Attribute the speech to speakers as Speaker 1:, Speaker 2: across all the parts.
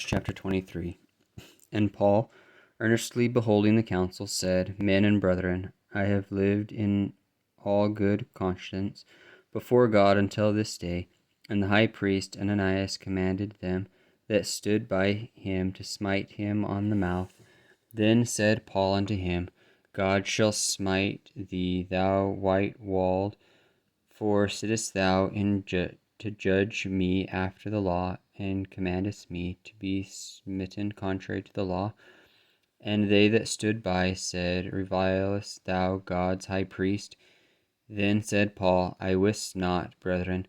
Speaker 1: Acts chapter 23. And Paul, earnestly beholding the council, said, Men and brethren, I have lived in all good conscience before God until this day. And the high priest Ananias commanded them that stood by him to smite him on the mouth. Then said Paul unto him, God shall smite thee, thou white-walled, for sittest thou to judge me after the law, and commandest me to be smitten contrary to the law? And they that stood by said, Revilest thou God's high priest? Then said Paul, I wist not, brethren,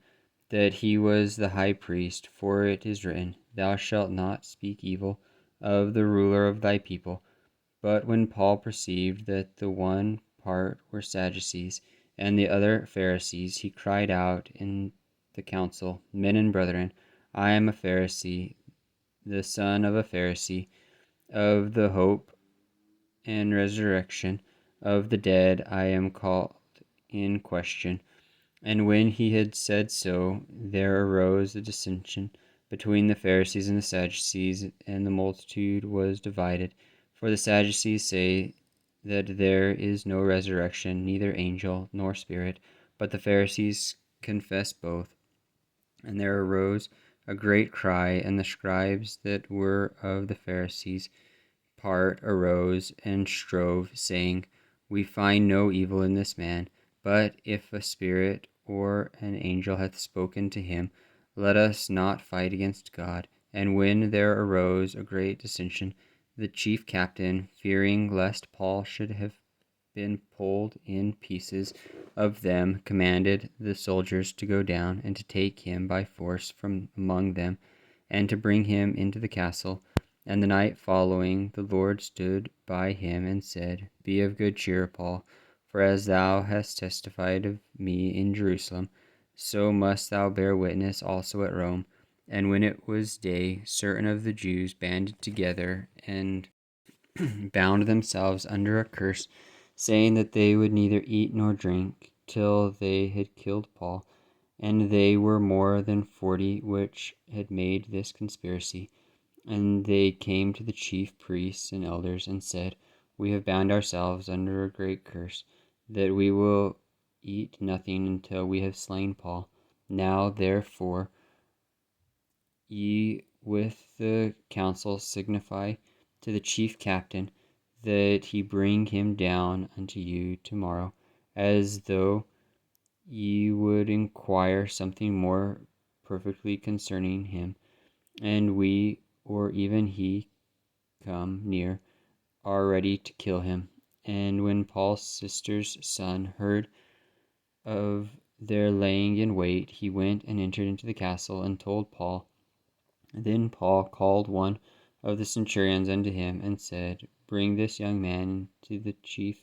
Speaker 1: that he was the high priest, for it is written, Thou shalt not speak evil of the ruler of thy people. But when Paul perceived that the one part were Sadducees, and the other Pharisees, he cried out in the council, Men and brethren, I am a Pharisee, the son of a Pharisee. Of the hope and resurrection of the dead I am called in question. And when he had said so, there arose a dissension between the Pharisees and the Sadducees, and the multitude was divided. For the Sadducees say that there is no resurrection, neither angel nor spirit, but the Pharisees confess both. And there arose a great cry, and the scribes that were of the Pharisees' part arose and strove, saying, We find no evil in this man, but if a spirit or an angel hath spoken to him, let us not fight against God. And when there arose a great dissension, the chief captain, fearing lest Paul should have been pulled in pieces of them, commanded the soldiers to go down and to take him by force from among them, and to bring him into the castle. And the night following, the Lord stood by him and said, Be of good cheer, Paul, for as thou hast testified of me in Jerusalem, so must thou bear witness also at Rome. And when it was day, certain of the Jews banded together and bound themselves under a curse, saying that they would neither eat nor drink till they had killed Paul. And they were more than 40 which had made this conspiracy. And they came to the chief priests and elders and said, We have bound ourselves under a great curse, that we will eat nothing until we have slain Paul. Now therefore ye with the council signify to the chief captain that he bring him down unto you tomorrow, as though ye would inquire something more perfectly concerning him. And we, or even he, come near, are ready to kill him. And when Paul's sister's son heard of their laying in wait, he went and entered into the castle and told Paul. Then Paul called one of the centurions unto him, and said, Bring this young man to the chief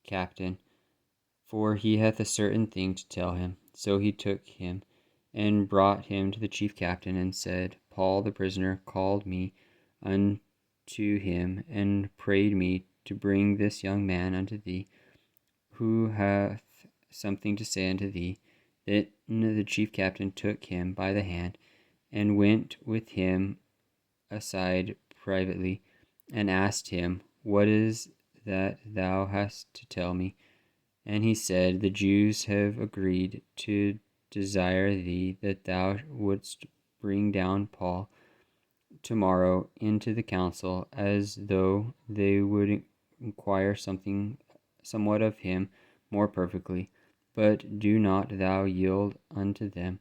Speaker 1: captain, for he hath a certain thing to tell him. So he took him, and brought him to the chief captain, and said, Paul the prisoner called me unto him, and prayed me to bring this young man unto thee, who hath something to say unto thee. Then the chief captain took him by the hand, and went with him aside privately, and asked him, What is that thou hast to tell me? And he said, The Jews have agreed to desire thee that thou wouldst bring down Paul tomorrow into the council, as though they would inquire somewhat of him more perfectly. But do not thou yield unto them,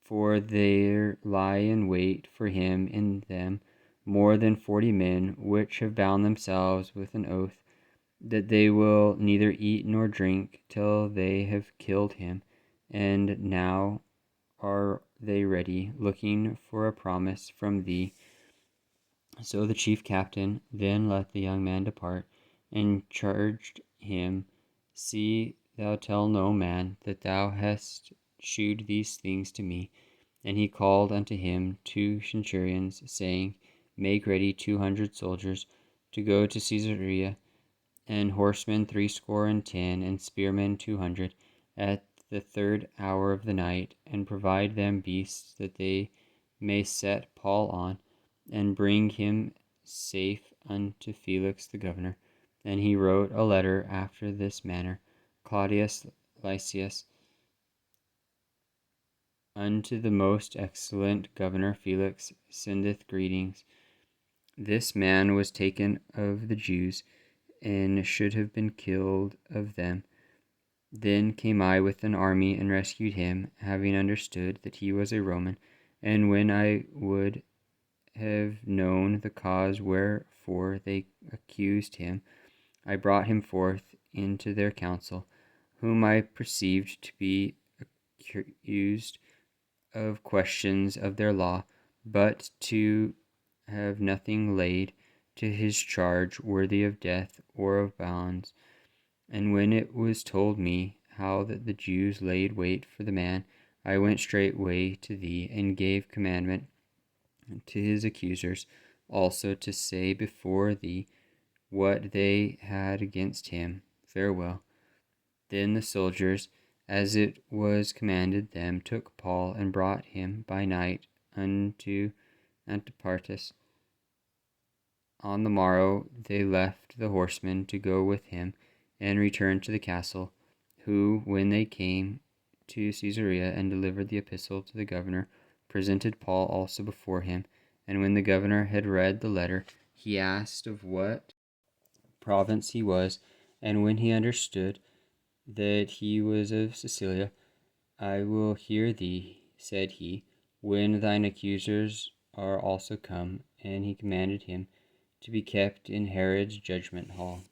Speaker 1: for there lie in wait for him in them more than 40 men, which have bound themselves with an oath, that they will neither eat nor drink till they have killed him. And now are they ready, looking for a promise from thee. So the chief captain then let the young man depart, and charged him, See thou tell no man that thou hast shewed these things to me. And he called unto him 2 centurions, saying, Make ready 200 soldiers to go to Caesarea, and horsemen 60, and spearmen 200, at the 3rd hour of the night, and provide them beasts that they may set Paul on. and bring him safe unto Felix the governor. And he wrote a letter after this manner: Claudius Lysias, unto the most excellent governor Felix, sendeth greetings. This man was taken of the Jews, and should have been killed of them. Then came I with an army and rescued him, having understood that he was a Roman. And when I would have known the cause wherefore they accused him, I brought him forth into their council, whom I perceived to be accused of questions of their law, but to have nothing laid to his charge worthy of death or of bonds. And when it was told me how that the Jews laid wait for the man, I went straightway to thee, and gave commandment to his accusers also to say before thee what they had against him. Farewell. Then the soldiers, as it was commanded them, took Paul and brought him by night unto Antipatris. On the morrow they left the horsemen to go with him, and returned to the castle, who, when they came to Caesarea and delivered the epistle to the governor, presented Paul also before him. And when the governor had read the letter, he asked of what province he was, and when he understood that he was of Cilicia, I will hear thee, said he, when thine accusers are also come. And he commanded him to be kept in Herod's judgment hall.